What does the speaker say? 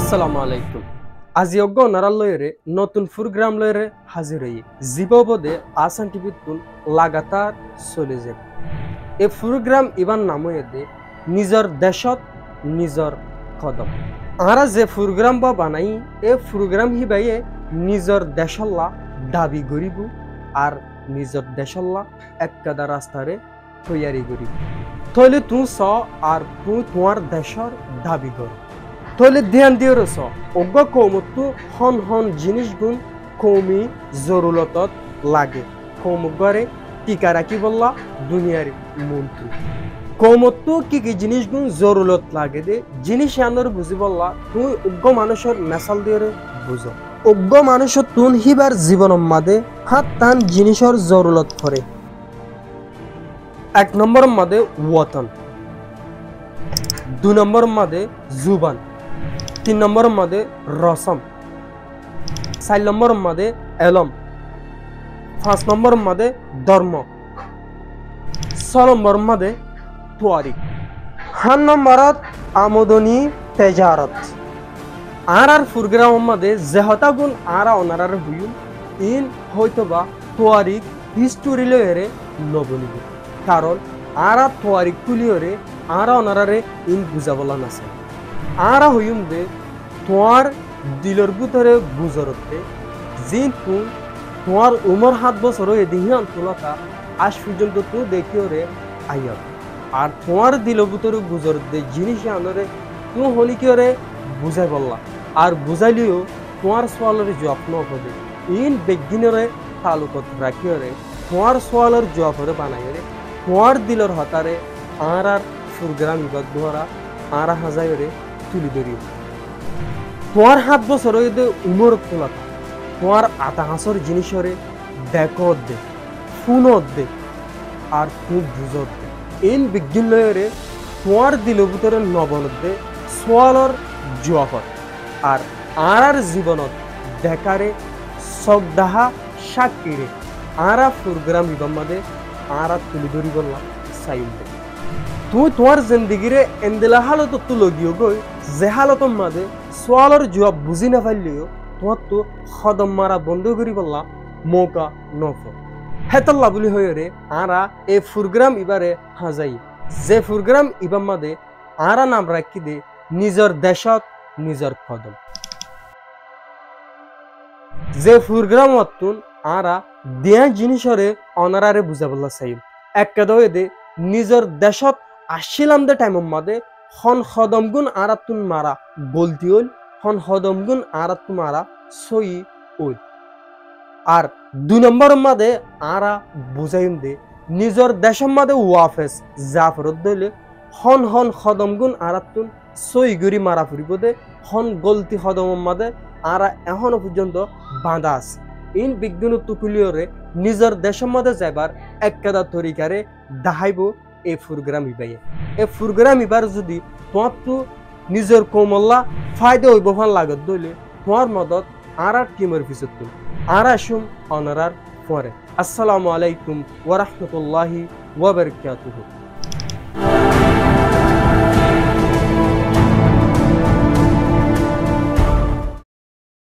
আসসালামু আলাইকুম। আজি অজ্ঞ নারালয়রে নতুন প্রোগ্রাম লয়রে হাজির হই জীববদে আসান টিভি তুন লাগাতার চলে যায়। এই প্রোগ্রাম ইবান নাম দে নিজর দেশত নিজর কদম। আরা যে প্রোগ্রাম বা বানাই এই প্রোগ্রাম হিবাইয়ে নিজর দেশল্লা দাবি করিব আর নিজর দেশল্লা এককাদা রাস্তারে তৈয়ারি করিব। তাহলে তুই স আর তুই তোমার দেশর দাবি কর। তাহলে ধ্যান দিয়ে রস অজ্ঞ কৌমতু হন হন জিনিস গুণ কৌমি জরুরতত লাগে কৌমগরে টিকা রাখি বললা দুনিয়ার মন্ত্রী কৌমতু কি কি জিনিস গুণ জরুরত লাগে দে জিনিস আনর বুঝি বললা তুই অজ্ঞ মানুষের মেসাল দিয়ে বুঝো অজ্ঞ মানুষের তুন হিবার জীবন মাদে হাত টান জিনিসের জরুরত করে। 1 নম্বর মাদে ওয়াতন, 2 নম্বর মাদে জুবান, 3 নম্বর মাদে রসম, 4 নম্বর মাদে এলম, 5 নম্বর মাদে ধর্ম, 6 নম্বর মাদে তোয়ারিক, 7 নম্বরত আমদনি তেজারত। আর প্রোগ্রাম মাদে যেহতা গুণ আরা অনারার হুইল ইন হয়তোবা তোয়ারিক হিস্টোরি লয়েরে নবনিব, কারণ আরা তোয়ারিক তুলিয়রে আরা অনারারে ইন বুঝাবলা নাছে। আরা হইম দে তোমার দিলর ভিতরে বুঝরতে জিন তুন তোমার উমর 7 বছর হয়ে দিহি অন্তলতা আজ পর্যন্ত তুই দেখিও রে আইয়া আর তোমার দিল ভিতরে বুঝরতে জিনিস আনরে তুই হলি কি রে বুঝাই বললা আর বুঝাইলিও তোমার সোয়ালের জবাব নপদে ইন বেগিনরে তালুকত রাখিও রে তোমার সোয়ালের জবাব হরে বানাই রে তোমার দিলর হতারে আর প্রোগ্রাম ইবাদ ধরা আর হাজারে তুলি ধরিও। তোমার 7 বছর হইতে উমর তোলা তোমার আতা হাসর জিনিসরে দেখত দে শুনত দে আর খুব বুঝত দে ইন বিজ্ঞানরে তোমার দিল ভিতরে নবনত দে সোয়ালর জবাব আর আর জীবনত দেখারে সবদাহা সাক্ষীরে আরা প্রোগ্রাম ইবাম মাদে আরা তুলি ধরি বললাম সাইল দে তুই তোমার জিন্দগিরে এন্দেলা হালত তো লগিও গই যে হালত মাদে সোয়ালর জবাব বুঝি না পাইলেও তোমার তো খদম মারা বন্ধ করি বললা মৌকা নফ হেতল্লা বলি হয়ে রে আরা এই প্রোগ্রাম ইবারে হাজাই যে প্রোগ্রাম ইবাম মাদে আরা নাম রাখি দে নিজর দেশত নিজর খদম। যে প্রোগ্রাম অতুন আরা দেয়া জিনিসরে অনারারে বুঝা বললা চাইব একটা দে নিজর দেশত আসছিলাম দে টাইম মাদে হন খদম গুণ আরাতুন মারা গলতি হইল হন খদম গুণ আরাতু মারা সই হইল। আর 2 নম্বর মাদে আরা বুঝাইম দে নিজর দেশের মাদে ওয়াফেস জাফরত দইলে হন হন খদম গুণ আরাতুন সই গরি মারা ফুরিব দে হন গলতি খদম মাদে আরা এখনো পর্যন্ত বাঁধা আছে। ইন বিজ্ঞান তুকুলিয়রে নিজর দেশের মাদে যাবার এককাদা তরিকারে দাহাইব এই প্রোগ্রাম ইবাইয়ে এই প্রোগ্রাম ইবার যদি তোমার তো নিজের কোমল্লা ফায়দা হইব ফান লাগত দইলে তোমার মদত আর টিমের পিছত তুল আর আসুম অনারার পরে। আসসালামু আলাইকুম ওয়া রাহমাতুল্লাহি ওয়া বারাকাতুহু।